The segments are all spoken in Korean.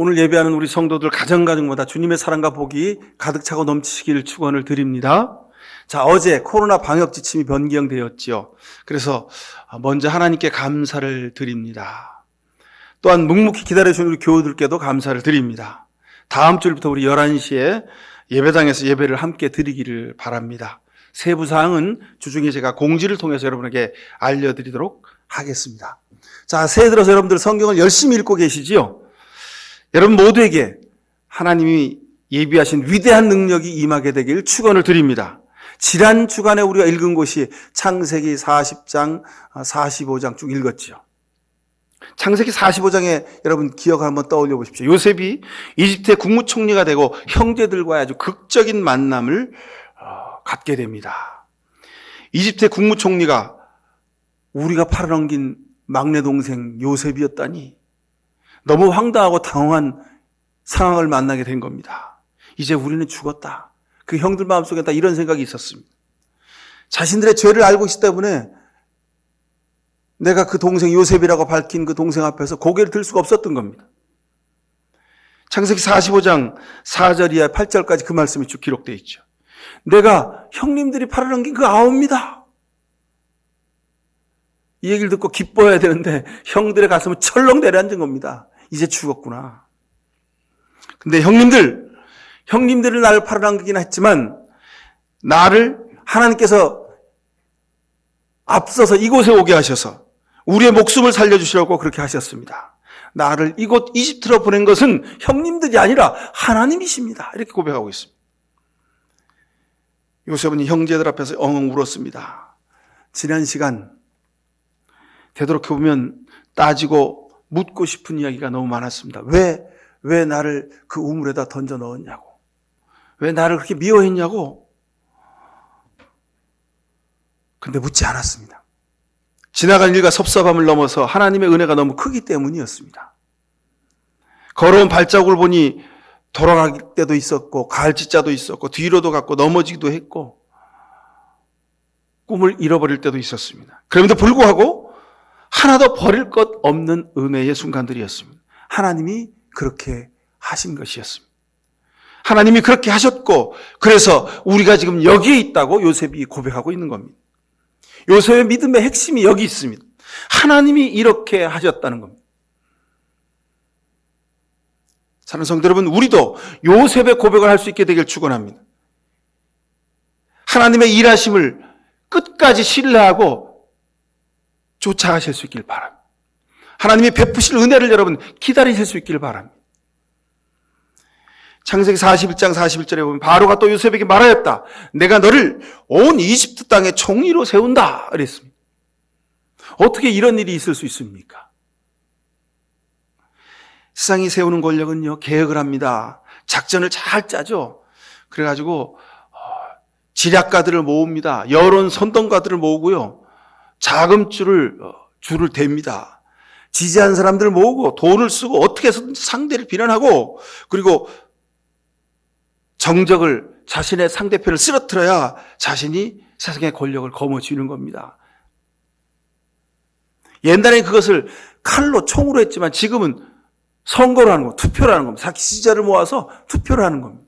오늘 예배하는 우리 성도들 가정가정마다 주님의 사랑과 복이 가득 차고 넘치기를 축원을 드립니다. 자, 어제 코로나 방역 지침이 변경되었지요. 그래서 먼저 하나님께 감사를 드립니다. 또한 묵묵히 기다려주신 우리 교우들께도 감사를 드립니다. 다음 주부터 우리 11시에 예배당에서 예배를 함께 드리기를 바랍니다. 세부 사항은 주중에 제가 공지를 통해서 여러분에게 알려드리도록 하겠습니다. 자, 새해 들어서 여러분들 성경을 열심히 읽고 계시지요? 여러분 모두에게 하나님이 예비하신 위대한 능력이 임하게 되길 축원을 드립니다. 지난 주간에 우리가 읽은 곳이 창세기 40장, 45장 쭉 읽었죠. 창세기 45장에 여러분 기억을 한번 떠올려 보십시오. 요셉이 이집트의 국무총리가 되고 형제들과의 아주 극적인 만남을 갖게 됩니다. 이집트의 국무총리가 우리가 팔아넘긴 막내 동생 요셉이었다니 너무 황당하고 당황한 상황을 만나게 된 겁니다. 이제 우리는 죽었다. 그 형들 마음속에 다 이런 생각이 있었습니다. 자신들의 죄를 알고 있기 때문에 내가 그 동생 요셉이라고 밝힌 그 동생 앞에서 고개를 들 수가 없었던 겁니다. 창세기 45장 4절 이하 8절까지 그 말씀이 쭉 기록되어 있죠. 내가 형님들이 팔아넘긴 그 아우입니다. 이 얘기를 듣고 기뻐해야 되는데 형들의 가슴은 철렁 내려앉은 겁니다. 이제 죽었구나. 근데 형님들을 나를 팔아넘기긴 했지만 나를 하나님께서 앞서서 이곳에 오게 하셔서 우리의 목숨을 살려주시려고 그렇게 하셨습니다. 나를 이곳 이집트로 보낸 것은 형님들이 아니라 하나님이십니다. 이렇게 고백하고 있습니다. 요셉은 형제들 앞에서 엉엉 울었습니다. 지난 시간 되도록해보면 따지고 묻고 싶은 이야기가 너무 많았습니다. 왜 나를 그 우물에다 던져 넣었냐고. 왜 나를 그렇게 미워했냐고. 그런데 묻지 않았습니다. 지나간 일과 섭섭함을 넘어서 하나님의 은혜가 너무 크기 때문이었습니다. 걸어온 발자국을 보니 돌아갈 때도 있었고 가을짓자도 있었고 뒤로도 갔고 넘어지기도 했고 꿈을 잃어버릴 때도 있었습니다. 그럼에도 불구하고 하나도 버릴 것 없는 은혜의 순간들이었습니다. 하나님이 그렇게 하신 것이었습니다. 하나님이 그렇게 하셨고 그래서 우리가 지금 여기에 있다고 요셉이 고백하고 있는 겁니다. 요셉의 믿음의 핵심이 여기 있습니다. 하나님이 이렇게 하셨다는 겁니다. 사랑하는 성도 여러분, 우리도 요셉의 고백을 할 수 있게 되길 축원합니다. 하나님의 일하심을 끝까지 신뢰하고 쫓아가실 수 있길 바랍니다. 하나님이 베푸실 은혜를 여러분 기다리실 수 있길 바랍니다. 창세기 41장 41절에 보면 바로가 또 요셉에게 말하였다. 내가 너를 온 이집트 땅의 총리로 세운다. 그랬습니다. 어떻게 이런 일이 있을 수 있습니까? 세상이 세우는 권력은요, 계획을 합니다. 작전을 잘 짜죠. 그래가지고 지략가들을 모읍니다. 여론 선동가들을 모으고요. 자금줄을 댑니다. 지지한 사람들을 모으고 돈을 쓰고 어떻게 해서든 상대를 비난하고 그리고 정적을 자신의 상대편을 쓰러뜨려야 자신이 세상의 권력을 거머쥐는 겁니다. 옛날에 그것을 칼로 총으로 했지만 지금은 선거로 하는 거, 투표를 하는 겁니다. 자기 지지자를 모아서 투표를 하는 겁니다.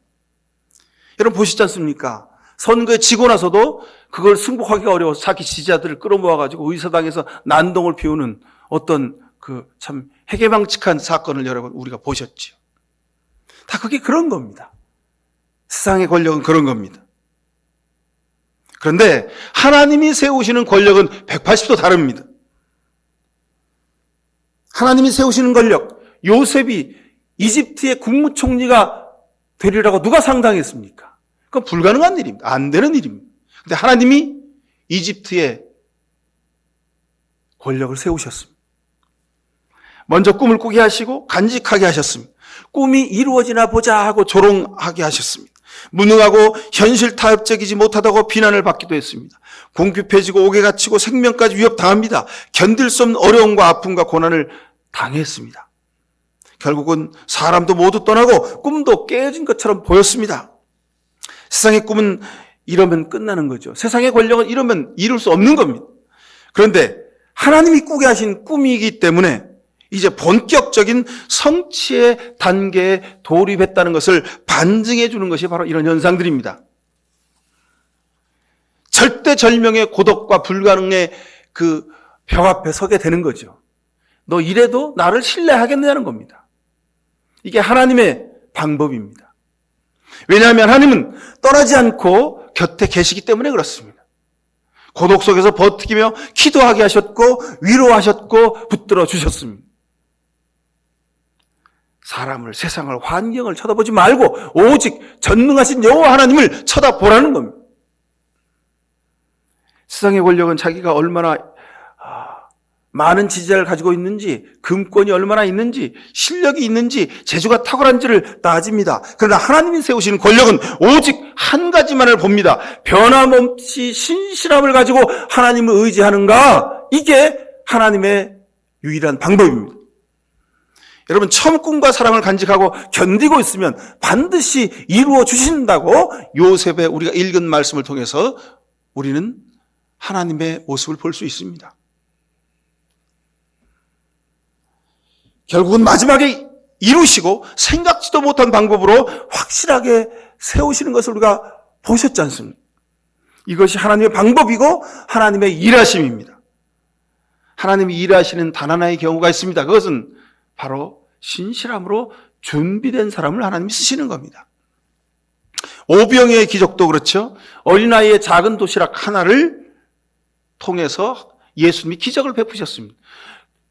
여러분 보시지 않습니까? 선거에 지고 나서도 그걸 승복하기가 어려워서 자기 지지자들을 끌어모아가지고 의사당에서 난동을 피우는 어떤 그 참 해괴망측한 사건을 여러분 우리가 보셨죠. 다 그게 그런 겁니다. 세상의 권력은 그런 겁니다. 그런데 하나님이 세우시는 권력은 180도 다릅니다. 하나님이 세우시는 권력, 요셉이 이집트의 국무총리가 되리라고 누가 상상했습니까? 그건 불가능한 일입니다. 안 되는 일입니다. 그런데 하나님이 이집트의 권력을 세우셨습니다. 먼저 꿈을 꾸게 하시고 간직하게 하셨습니다. 꿈이 이루어지나 보자 하고 조롱하게 하셨습니다. 무능하고 현실 타협적이지 못하다고 비난을 받기도 했습니다. 궁핍해지고 옥에 갇히고 생명까지 위협당합니다. 견딜 수 없는 어려움과 아픔과 고난을 당했습니다. 결국은 사람도 모두 떠나고 꿈도 깨어진 것처럼 보였습니다. 세상의 꿈은 이러면 끝나는 거죠. 세상의 권력은 이러면 이룰 수 없는 겁니다. 그런데 하나님이 꾸게 하신 꿈이기 때문에 이제 본격적으로 본격적인 성취의 단계에 돌입했다는 것을 반증해 주는 것이 바로 이런 현상들입니다. 절대절명의 고독과 불가능의 그 벽 앞에 서게 되는 거죠. 너 이래도 나를 신뢰하겠느냐는 겁니다. 이게 하나님의 방법입니다. 왜냐하면 하나님은 떠나지 않고 곁에 계시기 때문에 그렇습니다. 고독 속에서 버티며 기도하게 하셨고 위로하셨고 붙들어 주셨습니다. 사람을, 세상을, 환경을 쳐다보지 말고 오직 전능하신 여호와 하나님을 쳐다보라는 겁니다. 세상의 권력은 자기가 얼마나 많은 지지자를 가지고 있는지, 금권이 얼마나 있는지, 실력이 있는지, 재주가 탁월한지를 따집니다. 그러나 하나님이 세우시는 권력은 오직 한 가지만을 봅니다. 변함없이 신실함을 가지고 하나님을 의지하는가? 이게 하나님의 유일한 방법입니다. 여러분, 참꿈과 사랑을 간직하고 견디고 있으면 반드시 이루어 주신다고 요셉의 우리가 읽은 말씀을 통해서 우리는 하나님의 모습을 볼 수 있습니다. 결국은 마지막에 이루시고 생각지도 못한 방법으로 확실하게 세우시는 것을 우리가 보셨지 않습니까? 이것이 하나님의 방법이고 하나님의 일하심입니다. 하나님이 일하시는 단 하나의 경우가 있습니다. 그것은 바로 신실함으로 준비된 사람을 하나님이 쓰시는 겁니다. 오병이어의 기적도 그렇죠. 어린아이의 작은 도시락 하나를 통해서 예수님이 기적을 베푸셨습니다.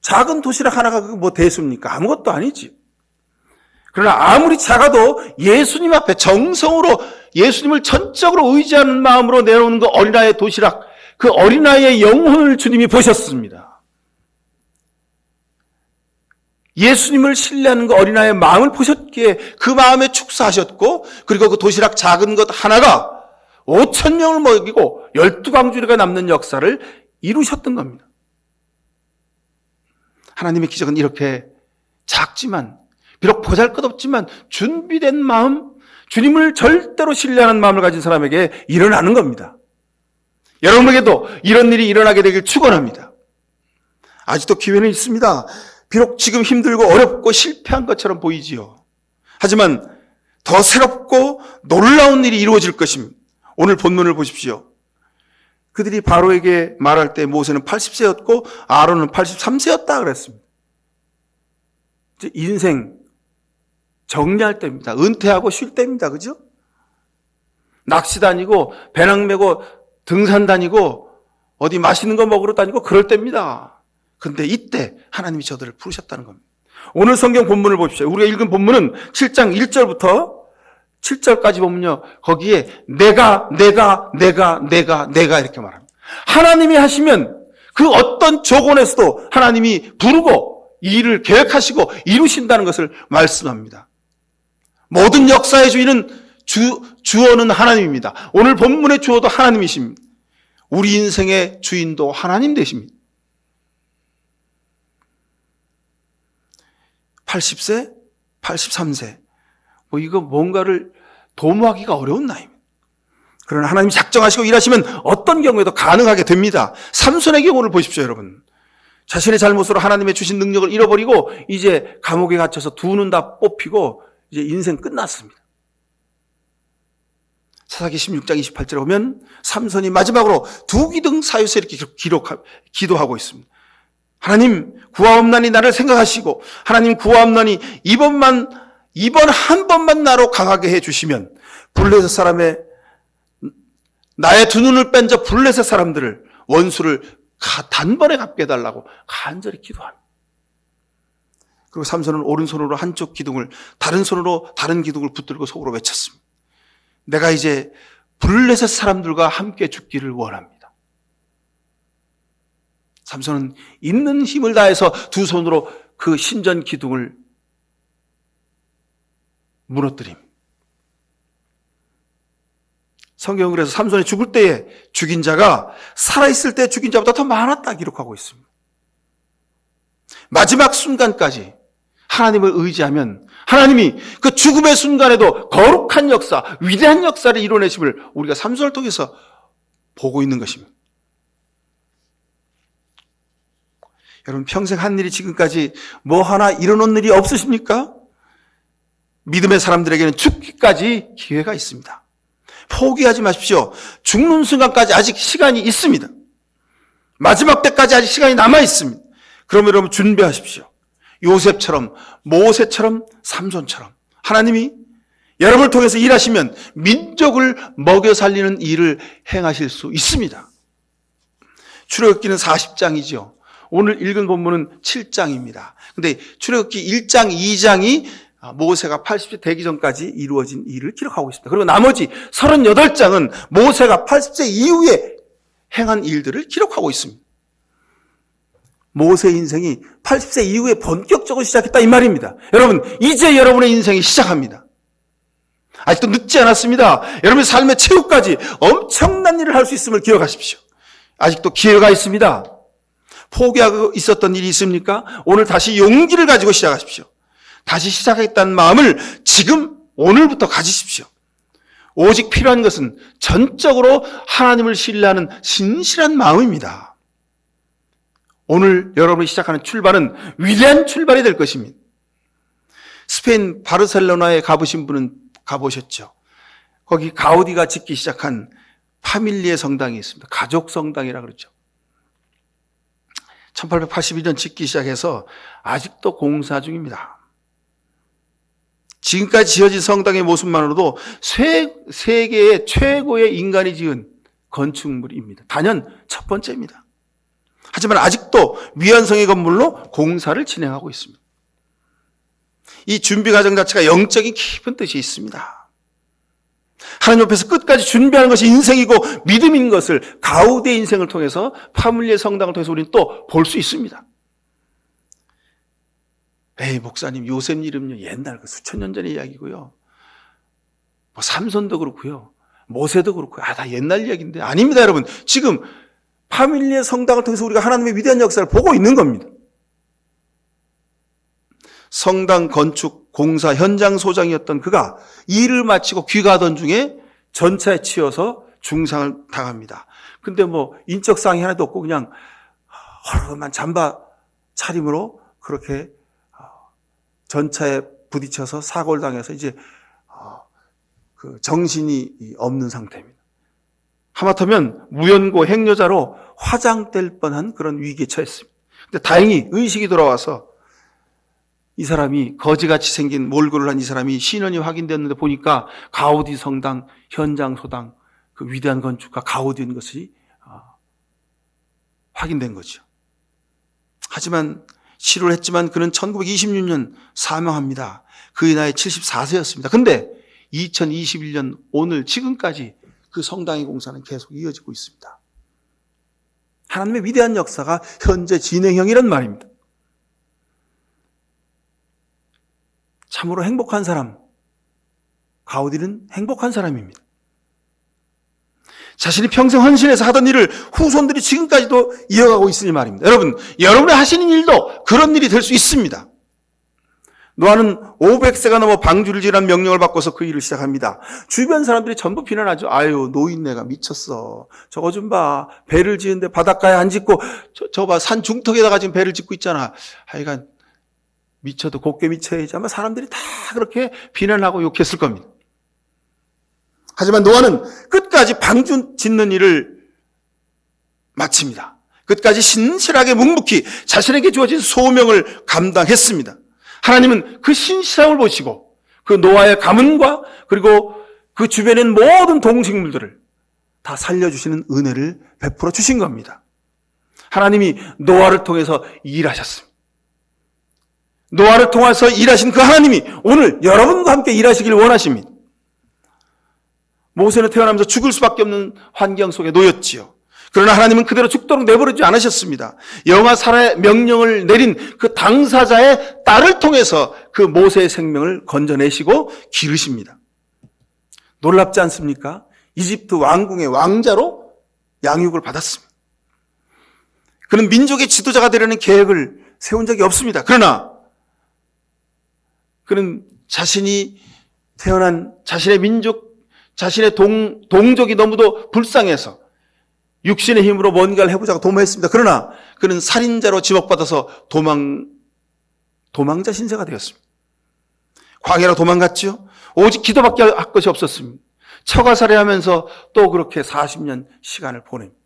작은 도시락 하나가 뭐 대수입니까? 아무것도 아니지. 그러나 아무리 작아도 예수님 앞에 정성으로 예수님을 전적으로 의지하는 마음으로 내놓는 그 어린아이의 도시락, 그 어린아이의 영혼을 주님이 보셨습니다. 예수님을 신뢰하는 그 어린아이의 마음을 보셨기에 그 마음에 축사하셨고, 그리고 그 도시락 작은 것 하나가 5,000명을 먹이고 12광주리가 남는 역사를 이루셨던 겁니다. 하나님의 기적은 이렇게 작지만, 비록 보잘것없지만 준비된 마음, 주님을 절대로 신뢰하는 마음을 가진 사람에게 일어나는 겁니다. 여러분에게도 이런 일이 일어나게 되길 축원합니다. 아직도 기회는 있습니다. 비록 지금 힘들고 어렵고 실패한 것처럼 보이지요. 하지만 더 새롭고 놀라운 일이 이루어질 것입니다. 오늘 본문을 보십시오. 그들이 바로에게 말할 때 모세는 80세였고 아론은 83세였다 그랬습니다. 이제 인생 정리할 때입니다. 은퇴하고 쉴 때입니다. 그죠? 낚시 다니고 배낭 메고 등산 다니고 어디 맛있는 거 먹으러 다니고 그럴 때입니다. 근데 이때 하나님이 저들을 부르셨다는 겁니다. 오늘 성경 본문을 보십시오. 우리가 읽은 본문은 7장 1절부터 7절까지 보면요. 거기에 내가 이렇게 말합니다. 하나님이 하시면 그 어떤 조건에서도 하나님이 부르고 이 일을 계획하시고 이루신다는 것을 말씀합니다. 모든 역사의 주인은 주어는 하나님입니다. 오늘 본문의 주어도 하나님이십니다. 우리 인생의 주인도 하나님 되십니다. 80세, 83세. 이거 뭔가를 도모하기가 어려운 나이입니다. 그러나 하나님이 작정하시고 일하시면 어떤 경우에도 가능하게 됩니다. 삼손의 경우를 보십시오, 여러분. 자신의 잘못으로 하나님의 주신 능력을 잃어버리고 이제 감옥에 갇혀서 두 눈 다 뽑히고 이제 인생 끝났습니다. 사사기 16장 28절에 보면 삼손이 마지막으로 두 기둥 사이에서 이렇게 기도하고 있습니다. 하나님 구하옵나니 나를 생각하시고, 하나님 구하옵나니 이번 한 번만 나로 강하게 해주시면 블레셋 사람의 나의 두 눈을 뺀 저 블레셋 사람들을 원수를 단번에 갚게 해달라고 간절히 기도합니다. 그리고 삼손은 오른손으로 한쪽 기둥을, 다른 손으로 다른 기둥을 붙들고 속으로 외쳤습니다. 내가 이제 블레셋 사람들과 함께 죽기를 원합니다. 삼손은 있는 힘을 다해서 두 손으로 그 신전 기둥을 무너뜨림. 성경은 그래서 삼손이 죽을 때에 죽인 자가 살아있을 때 죽인 자보다 더 많았다 기록하고 있습니다. 마지막 순간까지 하나님을 의지하면 하나님이 그 죽음의 순간에도 거룩한 역사, 위대한 역사를 이뤄내심을 우리가 삼손을 통해서 보고 있는 것입니다. 여러분 평생 한 일이 지금까지 뭐 하나 이뤄놓은 일이 없으십니까? 믿음의 사람들에게는 죽기까지 기회가 있습니다. 포기하지 마십시오. 죽는 순간까지 아직 시간이 있습니다. 마지막 때까지 아직 시간이 남아 있습니다. 그러면 여러분 준비하십시오. 요셉처럼, 모세처럼, 삼손처럼 하나님이 여러분을 통해서 일하시면 민족을 먹여 살리는 일을 행하실 수 있습니다. 출애굽기는 40장이죠. 오늘 읽은 본문은 7장입니다. 근데 출애굽기 1장, 2장이 모세가 80세 되기 전까지 이루어진 일을 기록하고 있습니다. 그리고 나머지 38장은 모세가 80세 이후에 행한 일들을 기록하고 있습니다. 모세의 인생이 80세 이후에 본격적으로 시작했다 이 말입니다. 여러분, 이제 여러분의 인생이 시작합니다. 아직도 늦지 않았습니다. 여러분의 삶의 최후까지 엄청난 일을 할 수 있음을 기억하십시오. 아직도 기회가 있습니다. 포기하고 있었던 일이 있습니까? 오늘 다시 용기를 가지고 시작하십시오. 다시 시작하겠다는 마음을 지금 오늘부터 가지십시오. 오직 필요한 것은 전적으로 하나님을 신뢰하는 신실한 마음입니다. 오늘 여러분이 시작하는 출발은 위대한 출발이 될 것입니다. 스페인 바르셀로나에 가보신 분은 가보셨죠? 거기 가우디가 짓기 시작한 파밀리에 성당이 있습니다. 가족 성당이라 그러죠. 1882년 짓기 시작해서 아직도 공사 중입니다. 지금까지 지어진 성당의 모습만으로도 세계의 최고의 인간이 지은 건축물입니다. 단연 첫 번째입니다. 하지만 아직도 미완성의 건물로 공사를 진행하고 있습니다. 이 준비 과정 자체가 영적인 깊은 뜻이 있습니다. 하나님 앞에서 끝까지 준비하는 것이 인생이고 믿음인 것을 가우디의 인생을 통해서 파밀리의 성당을 통해서 우리는 또 볼 수 있습니다. 에이 목사님 요셉 이름요 옛날 그 수천 년 전의 이야기고요. 뭐 삼손도 그렇고요. 모세도 그렇고요. 다 옛날 이야기인데 아닙니다 여러분. 지금 파밀리의 성당을 통해서 우리가 하나님의 위대한 역사를 보고 있는 겁니다. 성당 건축 공사 현장 소장이었던 그가 일을 마치고 귀가하던 중에 전차에 치여서 중상을 당합니다. 근데 뭐 인적 상이 하나도 없고 그냥 허름한 잠바 차림으로 그렇게 전차에 부딪혀서 사고를 당해서 이제 그 정신이 없는 상태입니다. 하마터면 무연고 행여자로 화장될 뻔한 그런 위기에 처했습니다. 근데 다행히 의식이 돌아와서 이 사람이 거지같이 생긴 몰골을 한 이 사람이 신원이 확인되었는데 보니까 가우디 성당 현장 소당 그 위대한 건축가 가우디인 것이 확인된 거죠. 하지만 치료를 했지만 그는 1926년 사망합니다. 그의 나이 74세였습니다. 근데 2021년 오늘 지금까지 그 성당의 공사는 계속 이어지고 있습니다. 하나님의 위대한 역사가 현재 진행형이란 말입니다. 참으로 행복한 사람, 가우디는 행복한 사람입니다. 자신이 평생 헌신해서 하던 일을 후손들이 지금까지도 이어가고 있으니 말입니다. 여러분, 여러분이 하시는 일도 그런 일이 될 수 있습니다. 노아는 500세가 넘어 방주를 지으라는 명령을 받고서 그 일을 시작합니다. 주변 사람들이 전부 비난하죠. 아유, 노인네가 미쳤어. 저거 좀 봐. 배를 지은데 바닷가에 안 짓고 저 봐. 산 중턱에다가 지금 배를 짓고 있잖아. 하여간 미쳐도 곱게 미쳐야지. 아마 사람들이 다 그렇게 비난하고 욕했을 겁니다. 하지만 노아는 끝까지 방주 짓는 일을 마칩니다. 끝까지 신실하게 묵묵히 자신에게 주어진 소명을 감당했습니다. 하나님은 그 신실함을 보시고 그 노아의 가문과 그리고 그 주변에 있는 모든 동식물들을 다 살려주시는 은혜를 베풀어 주신 겁니다. 하나님이 노아를 통해서 일하셨습니다. 노아를 통해서 일하신 그 하나님이 오늘 여러분과 함께 일하시길 원하십니다. 모세는 태어나면서 죽을 수밖에 없는 환경 속에 놓였지요. 그러나 하나님은 그대로 죽도록 내버리지 않으셨습니다. 영아살의 명령을 내린 그 당사자의 딸을 통해서 그 모세의 생명을 건져내시고 기르십니다. 놀랍지 않습니까? 이집트 왕궁의 왕자로 양육을 받았습니다. 그는 민족의 지도자가 되려는 계획을 세운 적이 없습니다. 그러나 그는 자신이 태어난 자신의 민족, 자신의 동족이 너무도 불쌍해서 육신의 힘으로 뭔가를 해보자고 도모했습니다. 그러나 그는 살인자로 지목받아서 도망자 신세가 되었습니다. 광야로 도망갔죠. 오직 기도밖에 할 것이 없었습니다. 처가살이하면서 또 그렇게 40년 시간을 보냅니다.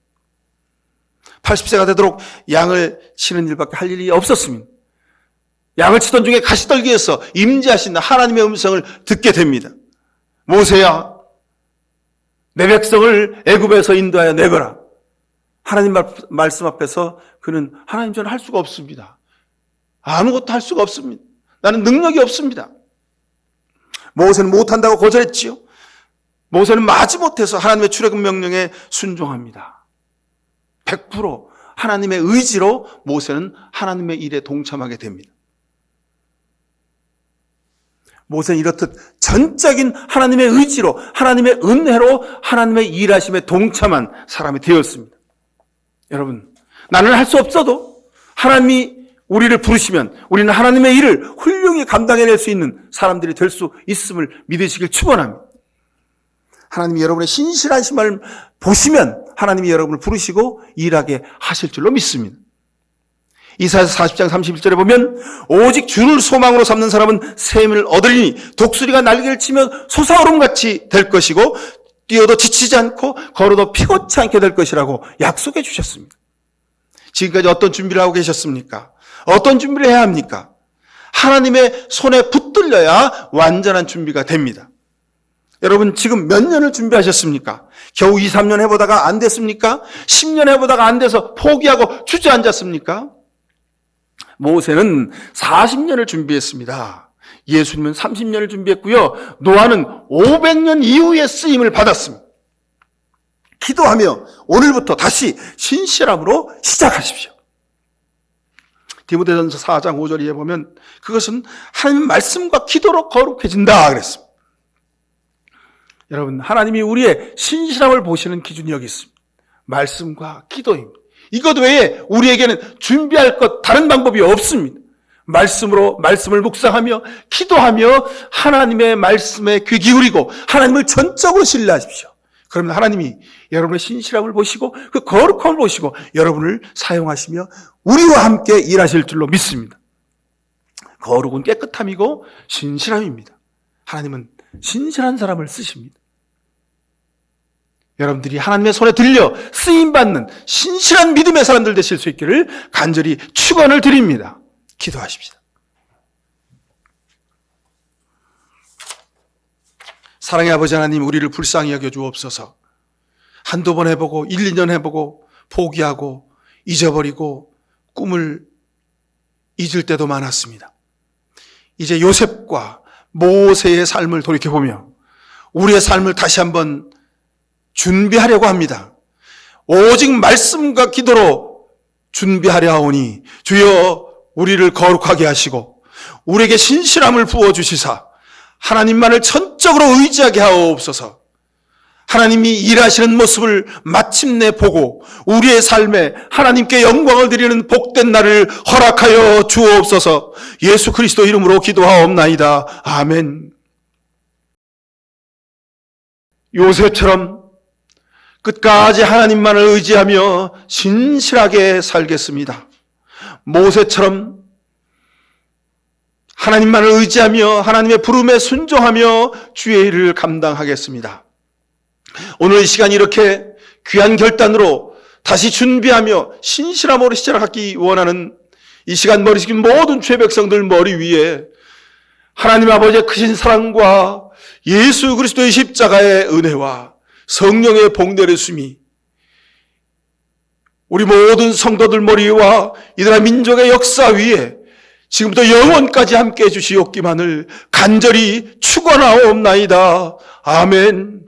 80세가 되도록 양을 치는 일밖에 할 일이 없었습니다. 양을 치던 중에 가시떨기에서 임재하신 하나님의 음성을 듣게 됩니다. 모세야, 내 백성을 애굽에서 인도하여 내거라. 하나님 말씀 앞에서 그는 하나님, 저는 할 수가 없습니다. 아무것도 할 수가 없습니다. 나는 능력이 없습니다. 모세는 못한다고 거절했지요. 모세는 마지못해서 하나님의 출애굽 명령에 순종합니다. 100% 하나님의 의지로 모세는 하나님의 일에 동참하게 됩니다. 모세는 이렇듯 전적인 하나님의 의지로, 하나님의 은혜로 하나님의 일하심에 동참한 사람이 되었습니다. 여러분, 나는 할 수 없어도 하나님이 우리를 부르시면 우리는 하나님의 일을 훌륭히 감당해낼 수 있는 사람들이 될 수 있음을 믿으시길 축원합니다. 하나님이 여러분의 신실하심을 보시면 하나님이 여러분을 부르시고 일하게 하실 줄로 믿습니다. 이사야서 40장 31절에 보면 오직 주를 소망으로 삼는 사람은 샘을 얻으리니 독수리가 날개를 치며 솟아오름같이 될 것이고 뛰어도 지치지 않고 걸어도 피곤치 않게 될 것이라고 약속해 주셨습니다. 지금까지 어떤 준비를 하고 계셨습니까? 어떤 준비를 해야 합니까? 하나님의 손에 붙들려야 완전한 준비가 됩니다. 여러분, 지금 몇 년을 준비하셨습니까? 겨우 2, 3년 해보다가 안 됐습니까? 10년 해보다가 안 돼서 포기하고 주저앉았습니까? 모세는 40년을 준비했습니다. 예수님은 30년을 준비했고요. 노아는 500년 이후에 쓰임을 받았습니다. 기도하며 오늘부터 다시 신실함으로 시작하십시오. 디모데전서 4장 5절에 보면 그것은 하나님 말씀과 기도로 거룩해진다 그랬습니다. 여러분, 하나님이 우리의 신실함을 보시는 기준이 여기 있습니다. 말씀과 기도입니다. 이것 외에 우리에게는 준비할 것 다른 방법이 없습니다. 말씀을 묵상하며 기도하며 하나님의 말씀에 귀 기울이고 하나님을 전적으로 신뢰하십시오. 그러면 하나님이 여러분의 신실함을 보시고 그 거룩함을 보시고 여러분을 사용하시며 우리와 함께 일하실 줄로 믿습니다. 거룩은 깨끗함이고 신실함입니다. 하나님은 신실한 사람을 쓰십니다. 여러분들이 하나님의 손에 들려 쓰임받는 신실한 믿음의 사람들 되실 수 있기를 간절히 축원을 드립니다. 기도하십시다. 사랑의 아버지 하나님, 우리를 불쌍히 여겨 주옵소서. 한두 번 해보고 1, 2년 해보고 포기하고 잊어버리고 꿈을 잊을 때도 많았습니다. 이제 요셉과 모세의 삶을 돌이켜보며 우리의 삶을 다시 한번 준비하려고 합니다. 오직 말씀과 기도로 준비하려 하오니 주여 우리를 거룩하게 하시고 우리에게 신실함을 부어주시사 하나님만을 전적으로 의지하게 하옵소서. 하나님이 일하시는 모습을 마침내 보고 우리의 삶에 하나님께 영광을 드리는 복된 날을 허락하여 주옵소서. 예수 그리스도 이름으로 기도하옵나이다. 아멘. 요셉처럼 끝까지 하나님만을 의지하며 신실하게 살겠습니다. 모세처럼 하나님만을 의지하며 하나님의 부름에 순종하며 주의 일을 감당하겠습니다. 오늘 이 시간 이렇게 귀한 결단으로 다시 준비하며 신실함으로 시작하기 원하는 이 시간 머리 숙인 모든 주의 백성들 머리 위에 하나님 아버지의 크신 사랑과 예수 그리스도의 십자가의 은혜와 성령의 복내렸음이 우리 모든 성도들 머리와 이 나라 민족의 역사 위에 지금부터 영원까지 함께해 주시옵기만을 간절히 축원하옵나이다. 아멘.